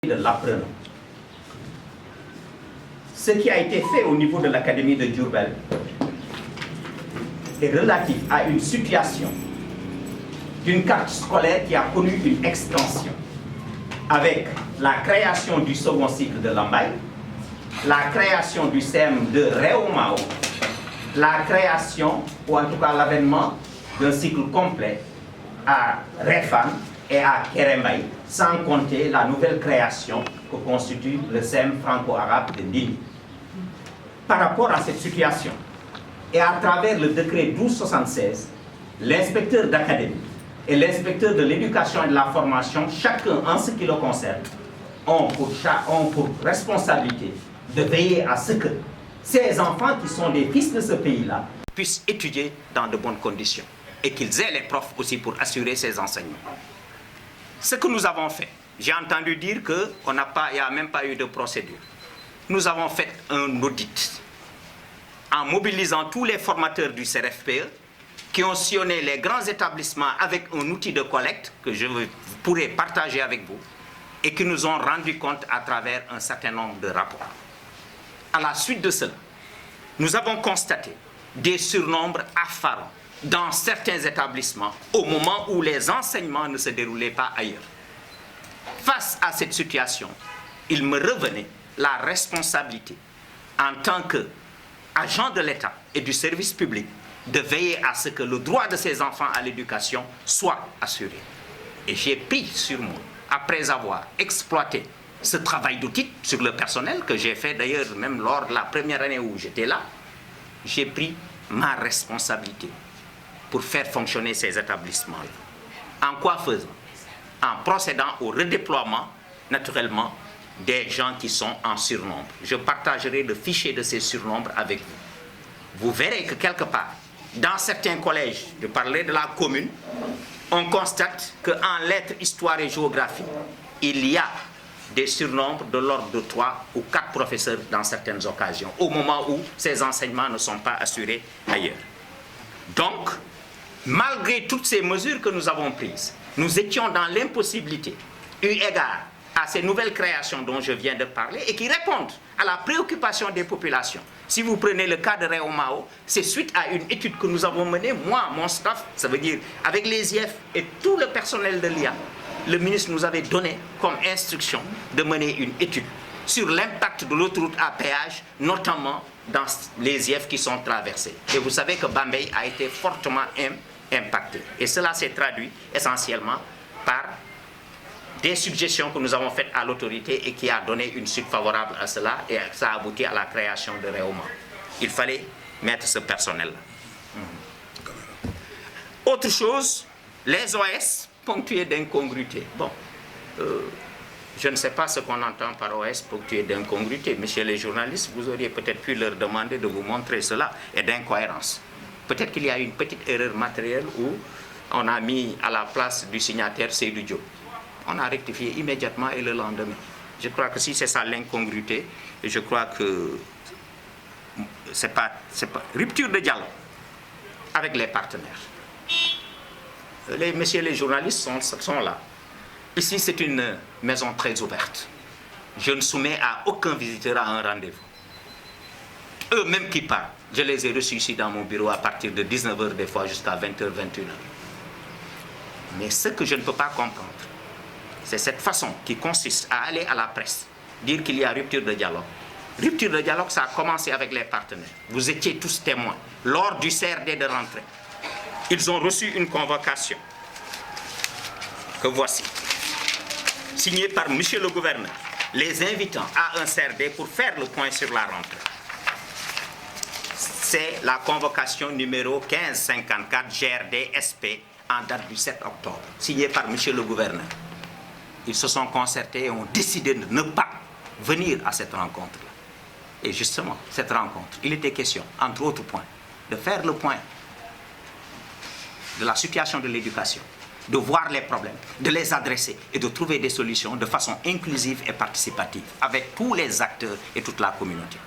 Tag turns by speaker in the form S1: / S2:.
S1: de l'apprenant. Ce qui a été fait au niveau de l'Académie de Diourbel est relatif à une situation d'une carte scolaire qui a connu une extension avec la création du second cycle de Lambaye, la création du CEM de Réaumao, la création, ou en tout cas l'avènement d'un cycle complet à Réfane et à Kerembaye, sans compter la nouvelle création que constitue le CEM franco-arabe de Ndili. Par rapport à cette situation, et à travers le décret 1276, l'inspecteur d'académie et l'inspecteur de l'éducation et de la formation, chacun en ce qui le concerne, ont pour responsabilité de veiller à ce que ces enfants qui sont des fils de ce pays-là puissent étudier dans de bonnes conditions et qu'ils aient les profs aussi pour assurer ces enseignements. Ce que nous avons fait, j'ai entendu dire qu'il n'y a même pas eu de procédure. Nous avons fait un audit en mobilisant tous les formateurs du CRFPE qui ont sillonné les grands établissements avec un outil de collecte que je pourrais partager avec vous et qui nous ont rendu compte à travers un certain nombre de rapports. À la suite de cela, nous avons constaté des surnombres affarants dans certains établissements au moment où les enseignements ne se déroulaient pas ailleurs. Face à cette situation, il me revenait la responsabilité en tant qu'agent de l'État et du service public de veiller à ce que le droit de ces enfants à l'éducation soit assuré. Et j'ai pris sur moi, après avoir exploité ce travail d'audit sur le personnel que j'ai fait d'ailleurs même lors de la première année où j'étais là, j'ai pris ma responsabilité pour faire fonctionner ces établissements-là. En quoi faisant? En procédant au redéploiement, naturellement, des gens qui sont en surnombre. Je partagerai le fichier de ces surnombres avec vous. Vous verrez que quelque part, dans certains collèges, je parlais de la commune, on constate qu'en lettres, histoire et géographie, il y a des surnombres de l'ordre de 3 ou 4 professeurs dans certaines occasions, au moment où ces enseignements ne sont pas assurés ailleurs. Donc, malgré toutes ces mesures que nous avons prises, nous étions dans l'impossibilité, eu égard à ces nouvelles créations dont je viens de parler et qui répondent à la préoccupation des populations. Si vous prenez le cas de Réaumao, c'est suite à une étude que nous avons menée, moi, mon staff, ça veut dire avec les IF et tout le personnel de l'IA, le ministre nous avait donné comme instruction de mener une étude sur l'impact de l'autoroute à péage, notamment dans les IF qui sont traversés. Et vous savez que Bambey a été fortement impacté. Et cela s'est traduit essentiellement par des suggestions que nous avons faites à l'autorité et qui a donné une suite favorable à cela et ça a abouti à la création de Réaumao. Il fallait mettre ce personnel-là. Autre chose, les OS ponctués d'incongruité. Bon, je ne sais pas ce qu'on entend par OS ponctués d'incongruité. Messieurs les journalistes, vous auriez peut-être pu leur demander de vous montrer cela et d'incohérence. Peut-être qu'il y a une petite erreur matérielle où on a mis à la place du signataire Seydou Diop. On a rectifié immédiatement et le lendemain. Je crois que si c'est ça l'incongruité, je crois que c'est pas rupture de dialogue avec les partenaires. Messieurs les journalistes sont là. Ici, c'est une maison très ouverte. Je ne soumets à aucun visiteur à un rendez-vous. Eux-mêmes qui parlent, je les ai reçus ici dans mon bureau à partir de 19h des fois jusqu'à 20h, 21h. Mais ce que je ne peux pas comprendre, c'est cette façon qui consiste à aller à la presse, dire qu'il y a rupture de dialogue. Rupture de dialogue, ça a commencé avec les partenaires. Vous étiez tous témoins. Lors du CRD de rentrée, ils ont reçu une convocation, que voici, signée par M. le gouverneur, les invitant à un CRD pour faire le point sur la rentrée. C'est la convocation numéro 1554 GRD SP en date du 7 octobre, signée par M. le gouverneur. Ils se sont concertés et ont décidé de ne pas venir à cette rencontre-là. Et justement, cette rencontre, il était question, entre autres points, de faire le point de la situation de l'éducation, de voir les problèmes, de les adresser et de trouver des solutions de façon inclusive et participative avec tous les acteurs et toute la communauté.